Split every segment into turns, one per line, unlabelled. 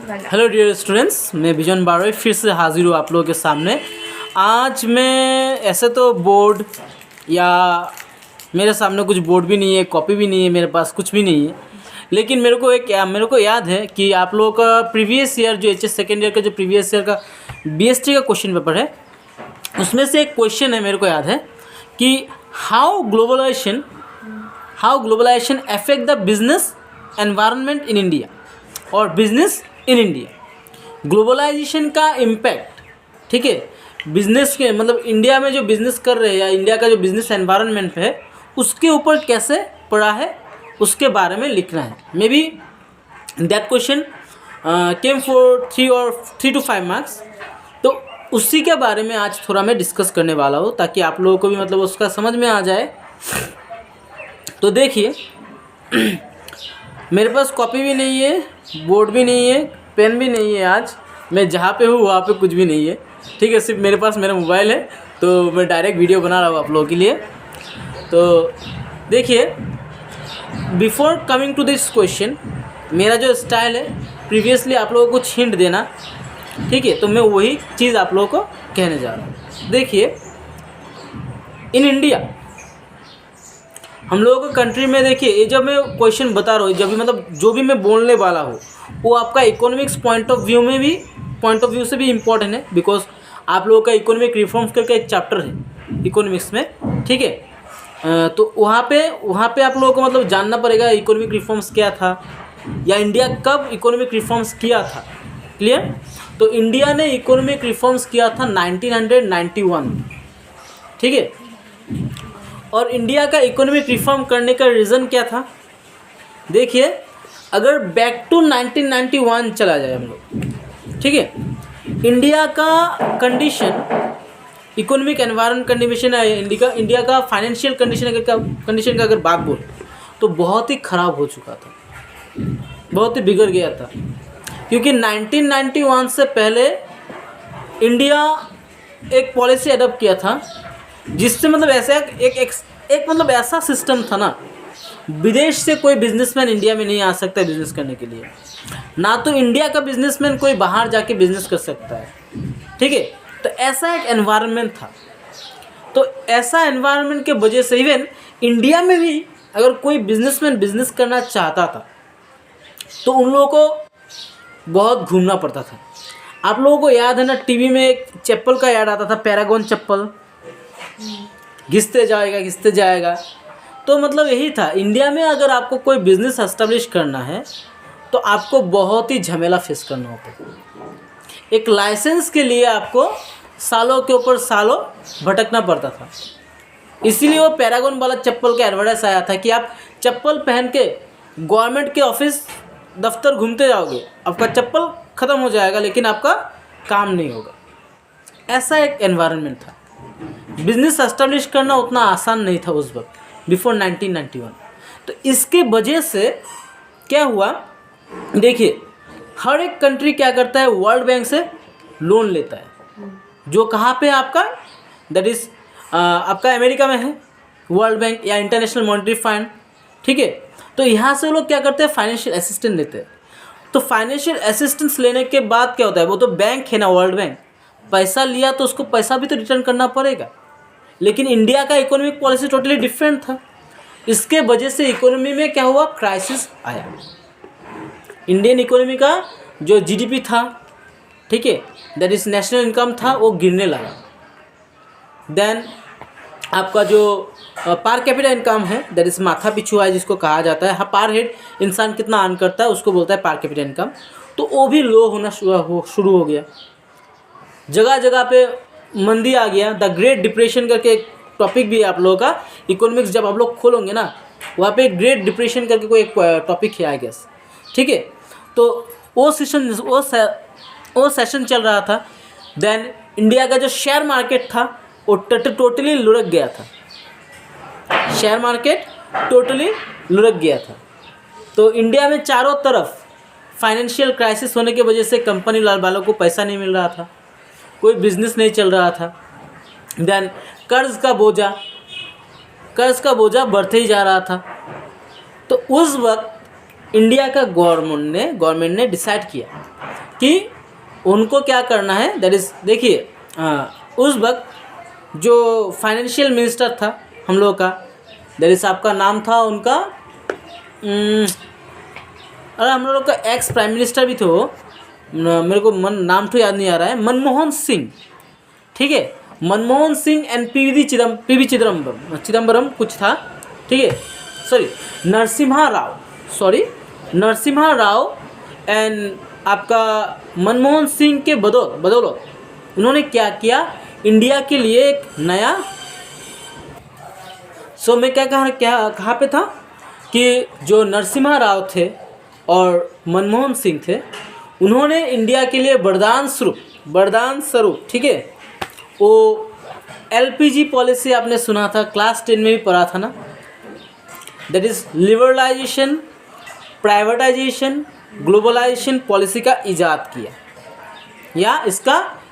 Hello dear students, मैं vision बारोई फिर से हाजिर हूँ आप लोगों के सामने। आज मैं ऐसे तो बोर्ड या मेरे सामने कुछ बोर्ड भी नहीं है, कॉपी भी नहीं है, मेरे पास कुछ भी नहीं है, लेकिन मेरे को याद है कि आप लोगों का प्रीवियस ईयर जो एचएस सेकेंड ईयर का जो प्रीवियस ईयर का बीएसटी का क्वेश्चन पेपर है, उसमें से एक क्वेश्चन है, मेरे को याद है कि how globalisation affect the business environment in India और बिजनेस इन इंडिया। ग्लोबलाइजेशन का इम्पैक्ट, ठीक है, बिजनेस के मतलब इंडिया में जो बिजनेस कर रहे हैं या इंडिया का जो बिजनेस एनवायरनमेंट है उसके ऊपर कैसे पड़ा है, उसके बारे में लिखना है। May be that question came for 3 to 5 marks. तो उसी के बारे में आज थोड़ा मैं डिस्कस करने वाला हूँ ताकि आप लोगों को भी मतलब उसका समझ में आ जाए। तो देखिए, मेरे पास कॉपी भी नहीं है, बोर्ड भी नहीं है, पेन भी नहीं है। आज मैं जहाँ पे हूँ वहाँ पे कुछ भी नहीं है, ठीक है। सिर्फ मेरे पास मेरा मोबाइल है, तो मैं डायरेक्ट वीडियो बना रहा हूँ आप लोगों के लिए। तो देखिए, before coming to this question, मेरा जो स्टाइल है प्रीवियसली आप लोगों को कुछ हिंट देना, ठीक है। तो मैं वही चीज़ आप लोगों को कहने जा रहा हूँ। देखिए, इन इंडिया हम लोगों को कंट्री में, देखिए ये जब मैं क्वेश्चन बता रहा हूँ, जब भी मतलब जो भी मैं बोलने वाला हूँ वो आपका इकोनॉमिक्स पॉइंट ऑफ व्यू से भी इम्पोर्टेंट है, बिकॉज आप लोगों का इकोनॉमिक रिफॉर्म्स करके एक चैप्टर है इकोनॉमिक्स में, ठीक है। तो वहाँ पे आप लोगों को मतलब जानना पड़ेगा इकोनॉमिक रिफॉर्म्स क्या था या इंडिया कब इकोनॉमिक रिफॉर्म्स किया था। क्लियर? तो इंडिया ने इकोनॉमिक रिफॉर्म्स किया था 1991, ठीक है। और इंडिया का इकोनॉमिक रिफॉर्म करने का रीज़न क्या था? देखिए, अगर बैक टू 1991 चला जाए हम लोग, ठीक है, इंडिया का कंडीशन, इकोनॉमिक एनवायरनमेंट कंडीशन है, इंडिया का फाइनेंशियल कंडीशन का अगर बात बोल तो बहुत ही ख़राब हो चुका था, बहुत ही बिगड़ गया था। क्योंकि 1991 से पहले इंडिया एक पॉलिसी अडॉप्ट किया था जिससे मतलब ऐसा एक मतलब ऐसा सिस्टम था ना, विदेश से कोई बिजनेसमैन इंडिया में नहीं आ सकता है बिज़नेस करने के लिए, ना तो इंडिया का बिजनेसमैन कोई बाहर जाके बिज़नेस कर सकता है, ठीक है। तो ऐसा एक एनवायरनमेंट था। तो ऐसा एनवायरनमेंट के वजह से इवन इंडिया में भी अगर कोई बिजनेसमैन बिजनेस करना चाहता था तो उन लोगों को बहुत घूमना पड़ता था। आप लोगों को याद है ना, टीवी में एक चप्पल का ऐड आता था, पैरागॉन चप्पल, घिसते जाएगा। तो मतलब यही था, इंडिया में अगर आपको कोई बिज़नेस एस्टेब्लिश करना है तो आपको बहुत ही झमेला फेस करना होता है। एक लाइसेंस के लिए आपको सालों के ऊपर सालों भटकना पड़ता था। इसीलिए वो पैरागॉन वाला चप्पल का एडवर्टाइज आया था कि आप चप्पल पहन के गवर्नमेंट के ऑफिस दफ्तर घूमते जाओगे, आपका चप्पल ख़त्म हो जाएगा लेकिन आपका काम नहीं होगा। ऐसा एक एनवायरनमेंट था। बिज़नेस एस्टेब्लिश करना उतना आसान नहीं था उस वक्त, बिफोर 1991। तो इसके वजह से क्या हुआ, देखिए, हर एक कंट्री क्या करता है, वर्ल्ड बैंक से लोन लेता है, जो कहाँ पे आपका, दैट इज़ आपका अमेरिका में है वर्ल्ड बैंक या इंटरनेशनल मॉनेटरी फंड, ठीक है। तो यहाँ से लोग क्या करते हैं, फाइनेंशियल असिस्टेंस लेते हैं। तो फाइनेंशियल असिस्टेंस लेने के बाद क्या होता है, वो तो बैंक है ना, वर्ल्ड बैंक, पैसा लिया तो उसको पैसा भी तो रिटर्न करना पड़ेगा। लेकिन इंडिया का इकोनॉमिक पॉलिसी टोटली डिफरेंट था। इसके वजह से इकोनॉमी में क्या हुआ, क्राइसिस आया। इंडियन इकोनॉमी का जो जीडीपी था, ठीक है, दैट इज नेशनल इनकम था, वो गिरने लगा। देन आपका जो पर कैपिटा इनकम है, दैट इज माथा पिछू आय जिसको कहा जाता है, पर हेड इंसान कितना अर्न करता है उसको बोलता है पर कैपिटा इनकम, तो वो भी लो होना शुरू हो गया। जगह जगह पे मंदी आ गया। द ग्रेट डिप्रेशन करके एक टॉपिक भी है आप लोगों का, इकोनॉमिक्स जब आप लोग खोलोगे ना, वहाँ पे ग्रेट डिप्रेशन करके कोई एक टॉपिक है आई गेस, ठीक है। तो वो सेशन चल रहा था। देन इंडिया का जो शेयर मार्केट था वो टोटली लुढ़क गया था, शेयर मार्केट टोटली लुढ़क गया था। तो इंडिया में चारों तरफ फाइनेंशियल क्राइसिस होने की वजह से कंपनी वालों को पैसा नहीं मिल रहा था, कोई बिजनेस नहीं चल रहा था। देन कर्ज़ का बोझा बढ़ते ही जा रहा था। तो उस वक्त इंडिया का गवर्नमेंट ने डिसाइड किया कि उनको क्या करना है। दैट इज़, देखिए उस वक्त जो फाइनेंशियल मिनिस्टर था हम लोग का, दैट इज़ आपका नाम था उनका, अरे हम लोग का एक्स प्राइम मिनिस्टर भी थे वो, मेरे को नाम तो याद नहीं आ रहा है, मनमोहन सिंह, ठीक है, मनमोहन सिंह एंड पीवी चिदम्बरम कुछ था, ठीक है, सॉरी नरसिम्हा राव एंड आपका मनमोहन सिंह के बदौलत उन्होंने क्या किया, इंडिया के लिए एक नया, मैं कहाँ पे था कि जो नरसिम्हा राव थे और मनमोहन सिंह थे, उन्होंने इंडिया के लिए वरदान स्वरूप, ठीक है, वो LPG पॉलिसी आपने सुना था, क्लास 10 में भी पढ़ा था ना, that is liberalisation, privatisation, globalisation policy का इजाद किया, या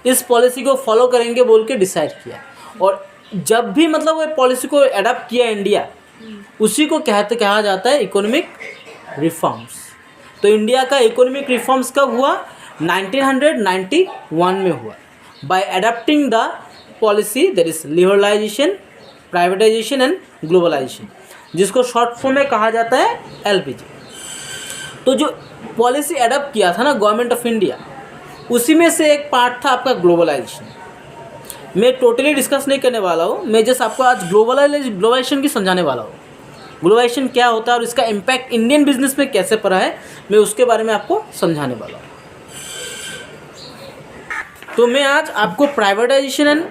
इस पॉलिसी को फॉलो करेंगे बोल के डिसाइड किया। और जब भी मतलब वो पॉलिसी को अडॉप्ट किया इंडिया, उसी को कहा जाता है इकोनॉमिक रिफॉर्म्स। तो इंडिया का इकोनॉमिक रिफॉर्म्स कब हुआ? 1991 में हुआ, by adopting the policy that is liberalisation, privatisation and globalisation, जिसको शॉर्ट फॉर्म में कहा जाता है LPG। तो जो पॉलिसी अडॉप्ट किया था ना गवर्नमेंट ऑफ इंडिया, उसी में से एक पार्ट था आपका ग्लोबलाइजेशन। मैं टोटली डिस्कस नहीं करने वाला हूँ, मैं जस्ट आपको आज ग्लोबलाइजेशन की समझाने वाला हूँ। ग्लोबलाइजेशन क्या होता है और इसका इम्पैक्ट इंडियन बिजनेस में कैसे पड़ा है, मैं उसके बारे में आपको समझाने वाला हूँ। तो मैं आज आपको प्राइवेटाइजेशन एंड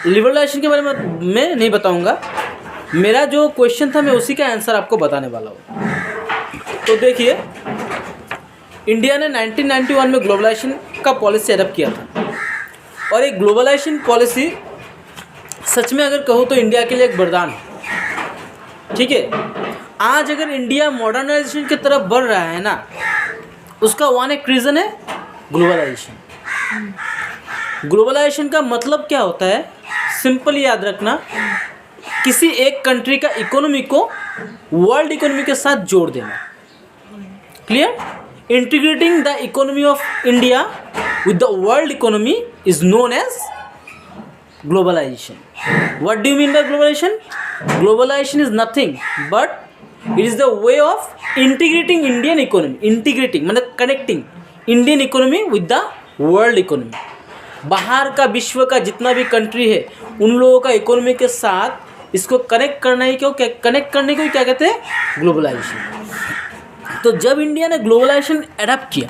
लिबरलाइजेशन के बारे में नहीं बताऊँगा, मेरा जो क्वेश्चन था मैं उसी का आंसर आपको बताने वाला हूँ। तो देखिए, इंडिया ने 1991 में ग्लोबलाइजेशन का पॉलिसी अडॉप्ट किया था, और एक ग्लोबलाइजेशन पॉलिसी सच में अगर कहूँ तो इंडिया के लिए एक वरदान है, ठीक है। आज अगर इंडिया मॉडर्नाइजेशन की तरफ बढ़ रहा है ना, उसका वन एक रीज़न है ग्लोबलाइजेशन। ग्लोबलाइजेशन का मतलब क्या होता है, सिंपल याद रखना, किसी एक कंट्री का इकोनॉमी को वर्ल्ड इकोनॉमी के साथ जोड़ देना। Clear? Integrating the economy of India with the world economy is known as globalization. What do you mean by globalization? Globalization is nothing but it is the way of integrating Indian economy. Integrating मतलब connecting Indian economy with the world economy. बाहर का विश्व का जितना भी country है, उन लोगों का इकोनॉमी के साथ इसको कनेक्ट करने को क्या कहते हैं? ग्लोबलाइजेशन। तो जब इंडिया ने ग्लोबलाइजेशन अडॉप्ट किया,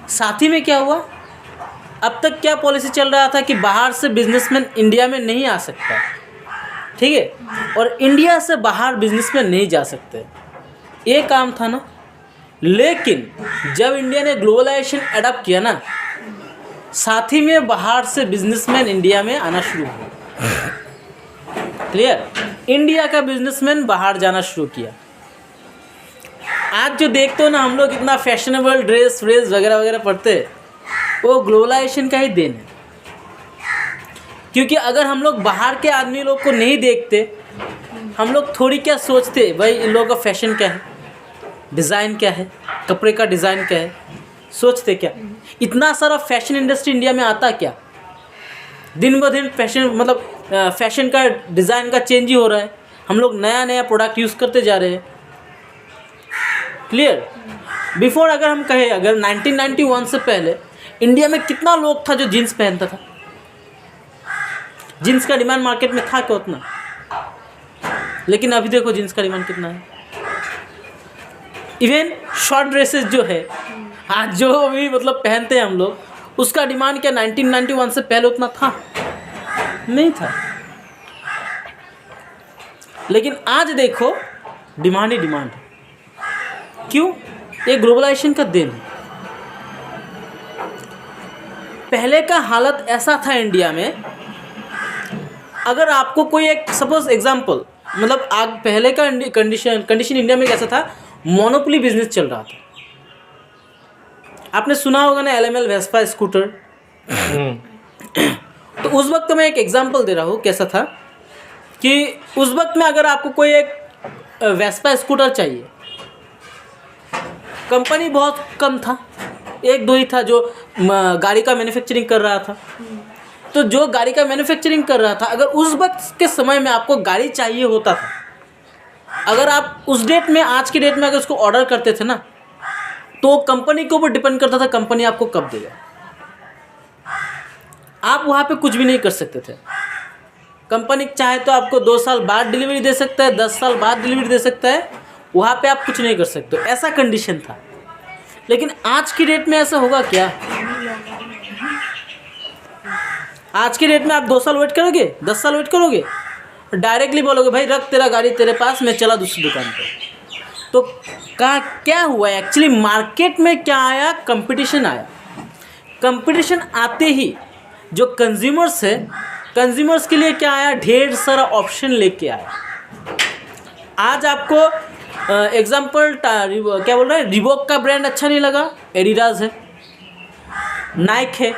साथ ही में क्या हुआ, अब तक क्या पॉलिसी चल रहा था कि बाहर से बिजनेसमैन इंडिया में नहीं आ सकता, ठीक है, और इंडिया से बाहर बिजनेसमैन नहीं जा सकते, ये काम था ना। लेकिन जब इंडिया ने ग्लोबलाइजेशन अडॉप्ट किया ना, साथ ही में बाहर से बिजनेसमैन इंडिया में आना शुरू हुआ। क्लियर? इंडिया का बिजनेसमैन बाहर जाना शुरू किया। आज जो देखते हो ना हम लोग, इतना फैशनेबल ड्रेस वगैरह वगैरह पढ़ते हैं, वो ग्लोबलाइजेशन का ही देन है। क्योंकि अगर हम लोग बाहर के आदमी लोग को नहीं देखते, हम लोग थोड़ी क्या सोचते, भाई इन लोगों का फैशन क्या है, डिज़ाइन क्या है, कपड़े का डिज़ाइन क्या है, सोचते क्या? इतना सारा फैशन इंडस्ट्री इंडिया में आता क्या? दिन ब दिन फैशन का डिज़ाइन का चेंज ही हो रहा है, हम लोग नया प्रोडक्ट यूज़ करते जा रहे हैं। क्लियर? बिफोर अगर हम कहें, अगर 1991 से पहले इंडिया में कितना लोग था जो जीन्स पहनता था? जीन्स का डिमांड मार्केट में था क्या उतना? लेकिन अभी देखो जीन्स का डिमांड कितना है। इवन शॉर्ट ड्रेसेस जो है आज जो भी पहनते हैं हम लोग, उसका डिमांड क्या 1991 से पहले उतना था? नहीं था। लेकिन आज देखो डिमांड ही डिमांड है। क्यों? ये ग्लोबलाइजेशन का देन है। पहले का हालत ऐसा था इंडिया में, अगर आपको कोई एक सपोज एग्जांपल, आज पहले का कंडीशन इंडिया में कैसा था, मोनोपोली बिजनेस चल रहा था। आपने सुना होगा ना LML वेस्पा स्कूटर। तो उस वक्त मैं एक एग्जांपल दे रहा हूँ कैसा था कि उस वक्त में अगर आपको कोई एक वेस्पा स्कूटर चाहिए, कंपनी बहुत कम था, एक दो ही था जो गाड़ी का मैन्युफैक्चरिंग कर रहा था। तो जो गाड़ी का मैन्युफैक्चरिंग कर रहा था, अगर उस वक्त के समय में आपको गाड़ी चाहिए होता था, अगर आप उस डेट में, आज की डेट में अगर उसको ऑर्डर करते थे ना, तो कंपनी के ऊपर डिपेंड करता था कंपनी आपको कब देगा। आप वहाँ पे कुछ भी नहीं कर सकते थे। कंपनी चाहे तो आपको 2 साल बाद डिलीवरी दे सकता है, 10 साल बाद डिलीवरी दे सकता है, वहाँ पे आप कुछ नहीं कर सकते, ऐसा कंडीशन था। लेकिन आज की डेट में ऐसा होगा क्या? आज की डेट में आप 2 साल वेट करोगे, 10 साल वेट करोगे? डायरेक्टली बोलोगे भाई रख तेरा गाड़ी तेरे पास, मैं चला दूसरी दुकान पर। तो क्या हुआ एक्चुअली मार्केट में? क्या आया? कंपटीशन आया। कंपटीशन आते ही जो कंज्यूमर्स है, कंज्यूमर्स के लिए क्या आया? ढेर सारा ऑप्शन लेके आया। आज आपको एग्जांपल क्या बोल रहे हैं, रिबॉक का ब्रांड अच्छा नहीं लगा, एडिडास है, नाइक है,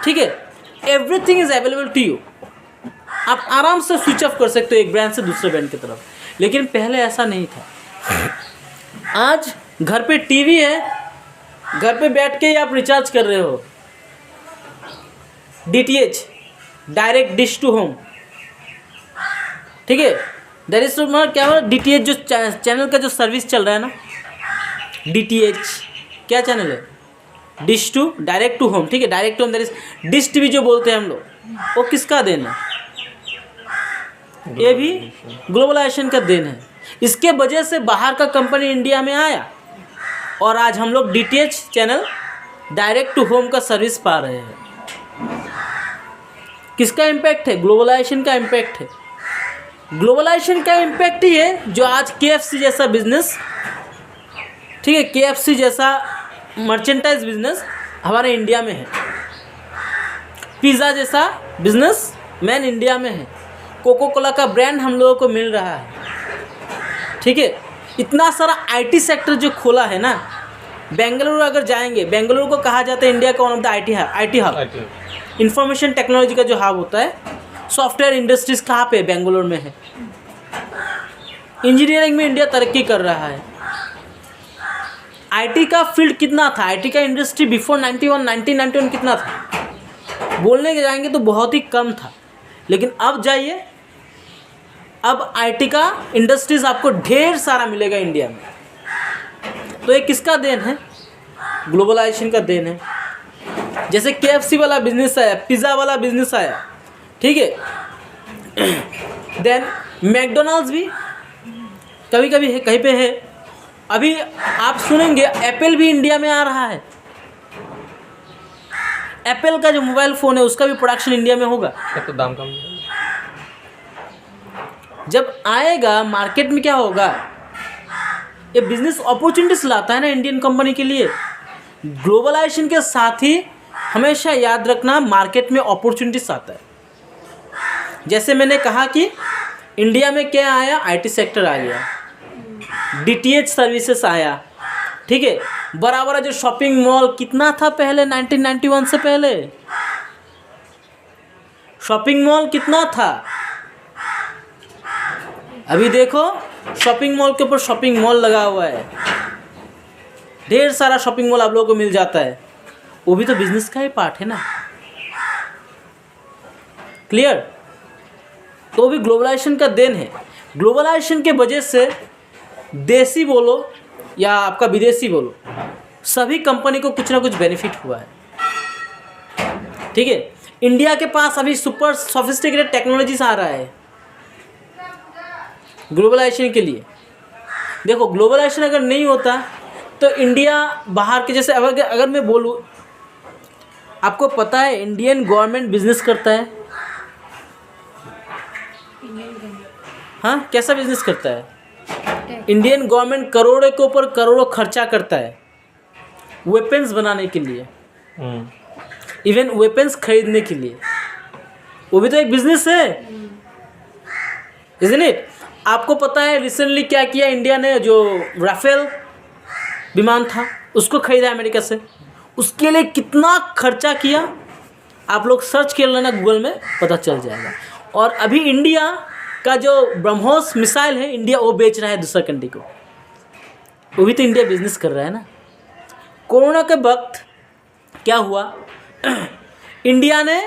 ठीक है, everything is available to you. आप आराम से स्विच ऑफ कर सकते हो एक ब्रांड से दूसरे ब्रांड की तरफ। लेकिन पहले ऐसा नहीं था। आज घर पे टीवी है, घर पे बैठ के ही आप रिचार्ज कर रहे हो, DTH, direct dish to home, ठीक है। दैट इज क्या हुआ, DTH जो चैनल का जो सर्विस चल रहा है ना, DTH क्या चैनल है? Dish to, direct to home, ठीक है, direct to home, that is dish TV जो बोलते हैं हम लोग, वो किसका देन है? ये भी ग्लोबलाइजेशन का देन है। इसके वजह से बाहर का कंपनी इंडिया में आया और आज हम लोग DTH channel, direct to home का सर्विस पा रहे हैं। किसका इम्पैक्ट है? ग्लोबलाइजेशन का इम्पैक्ट है। ग्लोबलाइजेशन का इम्पैक्ट ही है जो आज KFC जैसा बिजनेस, ठीक है, KFC जैसा मर्चेंटाइज बिजनेस हमारे इंडिया में है। पिज़्ज़ा जैसा बिजनेस मैन इंडिया में है। कोको कोला का ब्रांड हम लोगों को मिल रहा है, ठीक है। इतना सारा IT सेक्टर जो खोला है ना, बेंगलुरु अगर जाएंगे, बेंगलुरु को कहा जाता है इंडिया का one of the IT hub, information technology का जो हब होता है। सॉफ्टवेयर इंडस्ट्रीज कहाँ पे? बेंगलुरु में है। इंजीनियरिंग में इंडिया तरक्की कर रहा है। IT का फील्ड कितना था? IT का इंडस्ट्री बिफोर 1991 कितना था? बोलने के जाएंगे तो बहुत ही कम था। लेकिन अब जाइए, अब IT का इंडस्ट्रीज आपको ढेर सारा मिलेगा इंडिया में। तो ये किसका देन है? ग्लोबलाइजेशन का देन है। जैसे KFC वाला बिजनेस आया, पिज़्ज़ा वाला बिजनेस आया, ठीक है। देन मैकडोनल्ड्स भी कभी कभी है, कहीं पे है। अभी आप सुनेंगे एप्पल भी इंडिया में आ रहा है। एप्पल का जो मोबाइल फ़ोन है उसका भी प्रोडक्शन इंडिया में होगा।
तो दाम कम
जब आएगा मार्केट में क्या होगा? ये बिजनेस अपॉर्चुनिटीज लाता है ना इंडियन कंपनी के लिए। ग्लोबलाइजेशन के साथ ही हमेशा याद रखना मार्केट में अपॉर्चुनिटीज आता है। जैसे मैंने कहा कि इंडिया में क्या आया? IT सेक्टर आ गया, DTH सर्विसेज आया, ठीक है। बराबर जो शॉपिंग मॉल कितना था पहले, 1991 से पहले शॉपिंग मॉल कितना था? अभी देखो शॉपिंग मॉल के ऊपर शॉपिंग मॉल लगा हुआ है, ढेर सारा शॉपिंग मॉल आप लोगों को मिल जाता है। वो भी तो बिजनेस का ही पार्ट है ना। क्लियर? तो भी ग्लोबलाइजेशन का देन है। ग्लोबलाइजेशन के वजह से देसी बोलो या आपका विदेशी बोलो, सभी कंपनी को कुछ ना कुछ बेनिफिट हुआ है, ठीक है। इंडिया के पास अभी सुपर सोफिस्टिकेटेड टेक्नोलॉजीज आ रहा है ग्लोबलाइजेशन के लिए। देखो ग्लोबलाइजेशन अगर नहीं होता तो इंडिया बाहर के, जैसे अगर मैं बोलूँ, आपको पता है इंडियन गवर्नमेंट बिजनेस करता है, हाँ कैसा बिजनेस करता है? इंडियन गवर्नमेंट करोड़ों के ऊपर करोड़ों खर्चा करता है वेपन्स बनाने के लिए, इवन वेपन्स खरीदने के लिए। वो भी तो एक बिजनेस है, इज़न्ट इट? आपको पता है रिसेंटली क्या किया इंडिया ने? जो राफेल विमान था उसको खरीदा अमेरिका से, उसके लिए कितना खर्चा किया आप लोग सर्च कर लेना गूगल में, पता चल जाएगा। और अभी इंडिया का जो ब्रह्मोस मिसाइल है, इंडिया वो बेच रहा है दूसरा कंट्री को। वो भी तो इंडिया बिजनेस कर रहा है ना। कोरोना के वक्त क्या हुआ, इंडिया ने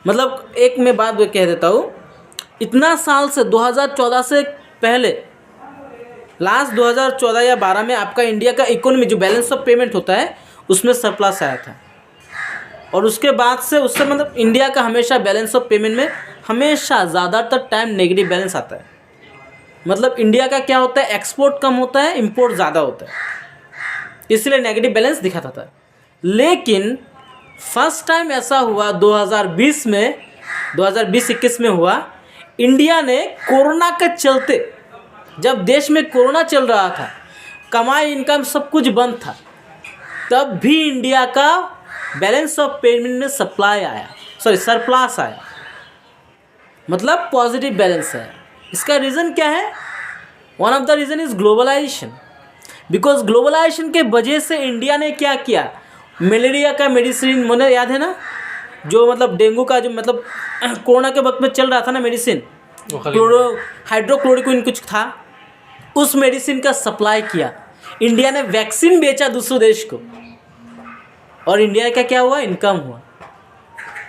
मतलब एक मैं बात कह देता हूँ, इतना साल से 2014 से पहले लास्ट 2014 या 12 में आपका इंडिया का इकोनॉमी जो बैलेंस ऑफ पेमेंट होता है उसमें सरप्लस आया था। और उसके बाद से उससे मतलब इंडिया का हमेशा बैलेंस ऑफ पेमेंट में हमेशा ज़्यादातर टाइम नेगेटिव बैलेंस आता है। मतलब इंडिया का क्या होता है, एक्सपोर्ट कम होता है, इंपोर्ट ज़्यादा होता है, इसलिए नेगेटिव बैलेंस दिखाता था। लेकिन फर्स्ट टाइम ऐसा हुआ 2020 में, 2020-21 में हुआ, इंडिया ने कोरोना के चलते, जब देश में कोरोना चल रहा था, कमाई इनकम सब कुछ बंद था, तब भी इंडिया का बैलेंस ऑफ पेमेंट में सरप्लस आया, मतलब पॉजिटिव बैलेंस है। इसका रीज़न क्या है? One of the reason is globalisation. Because globalisation के वजह से इंडिया ने क्या किया, मलेरिया का मेडिसिन, मुझे याद है ना, जो मतलब डेंगू का जो मतलब कोरोना के वक्त में चल रहा था ना मेडिसिन, हाइड्रोक्लोरोक्विन कुछ था, उस मेडिसिन का सप्लाई किया। इंडिया ने वैक्सीन बेचा दूसरे देश को, और इंडिया का क्या हुआ, इनकम हुआ।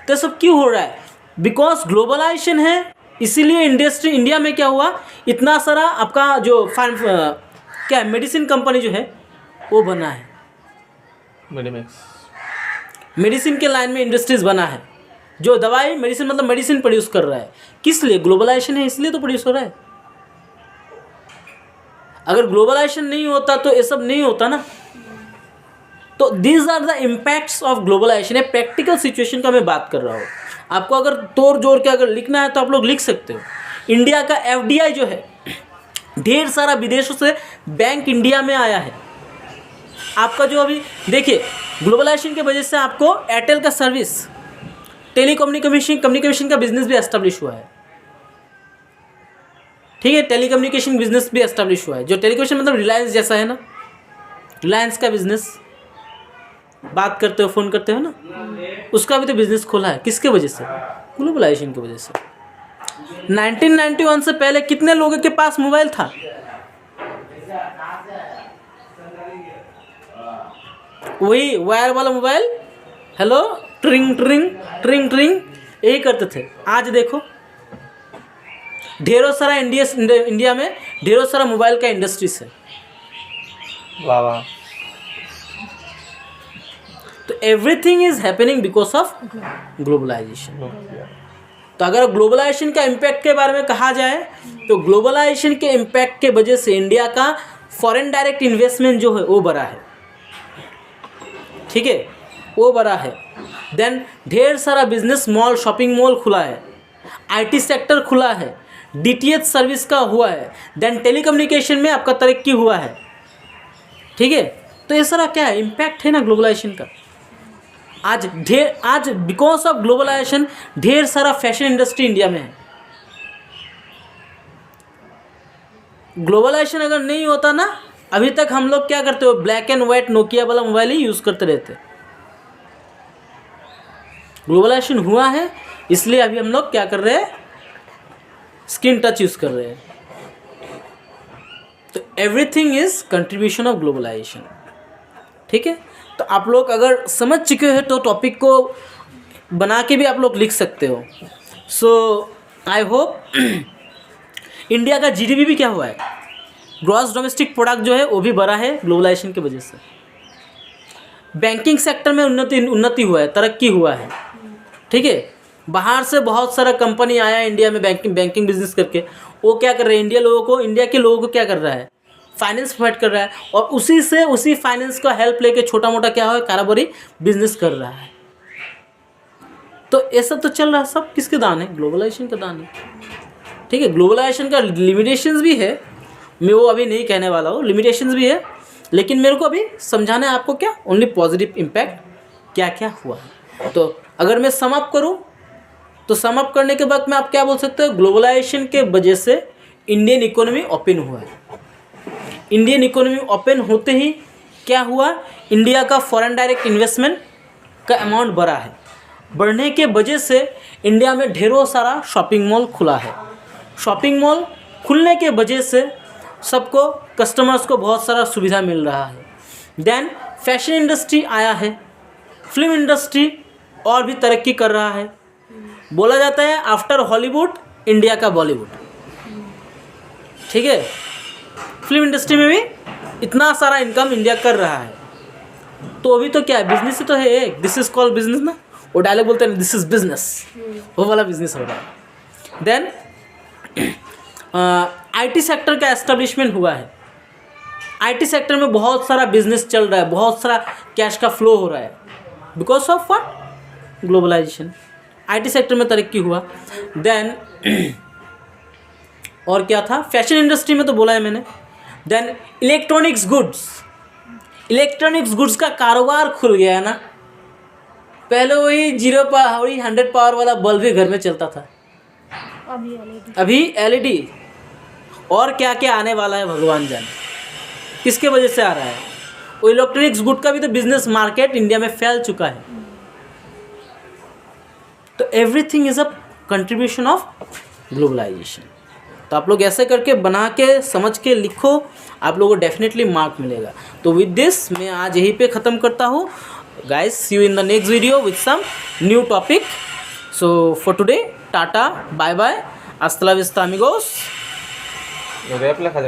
तो सब क्यों हो रहा है? बिकॉज ग्लोबलाइजेशन है, इसीलिए इंडिया में क्या हुआ, इतना सारा आपका जो क्या मेडिसिन कंपनी जो है वो बना है, मेडिसिन के लाइन में इंडस्ट्रीज बना है, जो दवाई मेडिसिन मतलब मेडिसिन प्रोड्यूस कर रहा है। किस लिए? ग्लोबलाइजेशन है, इसलिए तो प्रोड्यूस हो रहा है। अगर ग्लोबलाइजेशन नहीं होता तो ये सब नहीं होता ना। तो these are the impacts of globalisation. ये प्रैक्टिकल सिचुएशन का मैं बात कर रहा हूँ। आपको अगर तोड़ जोड़ के अगर लिखना है तो आप लोग लिख सकते हो। इंडिया का FDI जो है, ढेर सारा विदेशों से बैंक इंडिया में आया है। आपका जो अभी देखिए, ग्लोबलाइजेशन की वजह से आपको एयरटेल का सर्विस, कम्युनिकेशन का बिजनेस भी एस्टेब्लिश हुआ है। ठीक है, टेलीकम्युनिकेशन बिजनेस भी एस्टेब्लिश हुआ है। जो टेलीकम्युनिकेशन मतलब रिलायंस जैसा है ना, रिलायंस का बिजनेस, बात करते हो, फ़ोन करते हो ना, उसका भी तो बिजनेस खोला है। किसके वजह से? ग्लोबलाइजेशन की वजह से। 1991 से पहले कितने लोगों के पास मोबाइल था? वही वायर वाला मोबाइल, हेलो ट्रिंग ट्रिंग ट्रिंग ट्रिंग, यही करते थे। आज देखो ढेरों सारा इंडिया में ढेरों सारा मोबाइल का इंडस्ट्रीज है।
वाह वाह।
तो everything is happening because of globalisation. तो अगर ग्लोबलाइजेशन का इम्पैक्ट के बारे में कहा जाए तो ग्लोबलाइजेशन के इम्पैक्ट के वजह से इंडिया का फॉरेन डायरेक्ट इन्वेस्टमेंट जो है वो बढ़ा है। ठीक है, वो बढ़ा है। देन ढेर सारा बिजनेस मॉल, शॉपिंग मॉल खुला है, IT सेक्टर खुला है, DTH सर्विस का हुआ है, देन टेलीकम्युनिकेशन में आपका तरक्की हुआ है। ठीक है, तो ये सारा क्या है, इम्पैक्ट है ना ग्लोबलाइजेशन का। आज बिकॉज ऑफ ग्लोबलाइजेशन ढेर सारा फैशन इंडस्ट्री इंडिया में है। ग्लोबलाइजेशन अगर नहीं होता ना, अभी तक हम लोग क्या करते हो, ब्लैक एंड वाइट नोकिया वाला मोबाइल ही यूज़ करते रहते। ग्लोबलाइजेशन हुआ है इसलिए अभी हम लोग क्या कर रहे हैं, स्क्रीन टच यूज़ कर रहे हैं। तो everything is contribution of globalisation. ठीक है, तो आप लोग अगर समझ चुके हो तो टॉपिक को बना के भी आप लोग लिख सकते हो। सो आई होप इंडिया का GDP भी क्या हुआ है, ग्रॉस डोमेस्टिक प्रोडक्ट जो है वो भी बढ़ा है ग्लोबलाइजेशन की वजह से। बैंकिंग सेक्टर में उन्नति हुआ है, तरक्की हुआ है। ठीक है, बाहर से बहुत सारा कंपनी आया इंडिया में बैंकिंग बिजनेस करके। वो क्या कर रहे हैं, इंडिया के लोगों को क्या कर रहा है, फाइनेंस प्रोवाइड कर रहा है, और उसी फाइनेंस का हेल्प लेके छोटा मोटा क्या हो, कारोबारी बिजनेस कर रहा है। तो ये सब तो चल रहा है, सब किसके दान है, ग्लोबलाइजेशन का दान है। ठीक है, ग्लोबलाइजेशन का लिमिटेशंस भी है, मैं वो अभी नहीं कहने वाला हूँ, लिमिटेशंस भी है, लेकिन मेरे को अभी समझाना है आपको क्या, ओनली पॉजिटिव इम्पैक्ट क्या क्या हुआ। तो अगर मैं सम अप करूँ तो सम अप करने के बाद में आप क्या बोल सकते हो, ग्लोबलाइजेशन के वजह से इंडियन इकोनॉमी ओपन हुआ है। इंडियन इकोनॉमी ओपन होते ही क्या हुआ, इंडिया का फॉरेन डायरेक्ट इन्वेस्टमेंट का अमाउंट बढ़ा है। बढ़ने के वजह से इंडिया में ढेरों सारा शॉपिंग मॉल खुला है। शॉपिंग मॉल खुलने के वजह से सबको कस्टमर्स को बहुत सारा सुविधा मिल रहा है। देन फैशन इंडस्ट्री आया है, फिल्म इंडस्ट्री और भी तरक्की कर रहा है। बोला जाता है आफ्टर हॉलीवुड इंडिया का बॉलीवुड, ठीक है। फिल्म इंडस्ट्री में भी इतना सारा इनकम इंडिया कर रहा है, तो अभी तो क्या है, बिजनेस ही तो है एक, दिस इज कॉल्ड बिजनेस ना, वो डायलॉग बोलते हैं दिस इज बिजनेस, वो वाला बिजनेस हो रहा है। देन आईटी सेक्टर का एस्टेब्लिशमेंट हुआ है। आईटी सेक्टर में बहुत सारा बिजनेस चल रहा है, बहुत सारा कैश का फ्लो हो रहा है, because of what, globalisation. IT sector में तरक्की हुआ। देन और क्या था, फैशन इंडस्ट्री में तो बोला है मैंने। Then electronics goods, electronics goods का कारोबार खुल गया है ना। पहले वही 100 पावर वाला बल्ब ही घर में चलता था, अभी एलईडी और क्या क्या आने वाला है भगवान जाने। किसके वजह से आ रहा है, वो इलेक्ट्रॉनिक्स गुड का भी तो बिजनेस मार्केट इंडिया में फैल चुका है। तो everything is a contribution of globalisation. तो आप लोग ऐसे करके बना के समझ के लिखो, आप लोगों को डेफिनेटली मार्क मिलेगा। तो विद दिस मैं आज यहीं पे ख़त्म करता हूँ guys. See you in the next video with some new topic. So for today tata, bye bye, हasta la vista amigos।